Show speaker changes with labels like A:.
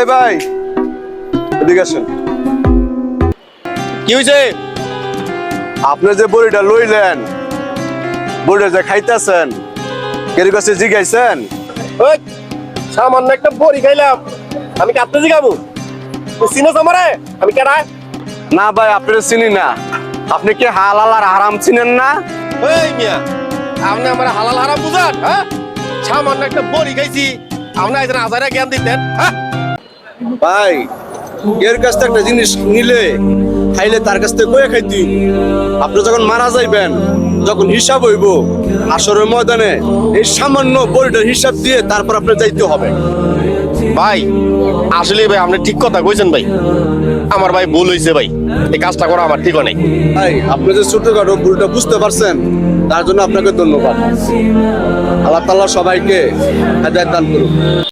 A: এই ভাই এদিকে আসেন।
B: কি হয়েছে?
A: আপনি যে বড়িটা লইলেন, বড়িটা যে খাইতেছেন, কের কাছে জিগাইছেন?
B: ওই সামান্য একটা বড়ি খাইলাম, আমি কাটতে জিগাবো? তুই চিনোস আমারে? আমি কেডা?
A: না ভাই, আপনার চিনি না। আপনি কি হালাল আর হারাম চিনেন না?
B: এই মিয়া, আপনি আমার হালাল হারাম বুঝান? হ্যাঁ, সামান্য একটা বড়ি খাইছি, আপনি আইছেন আজারে জ্ঞান দিতেন? হ্যাঁ,
A: ভাই, এর কাছ থেকে একটা জিনিস নিলে খাইলে তার কাছ থেকে কয়ে খাইতি। আপনি যখন মারা যাইবেন, যখন হিসাব হইব আসরের ময়দানে, এই সামান্য বড়িটার হিসাব দিয়ে তারপর আপনি যাইতে হবে।
B: ভাই আসলে ভাই আপনি ঠিক কথা কইছেন ভাই। আমার ভাই ভুল হয়েছে ভাই, এই কাজটা করা আমার ঠিক নেই।
A: ভাই, আপনি যে ছোটখাটো ভুলটা বুঝতে পারছেন, তার জন্য আপনাকে ধন্যবাদ। আল্লাহ তাআলা সবাইকে হেদায়েত দান করুন।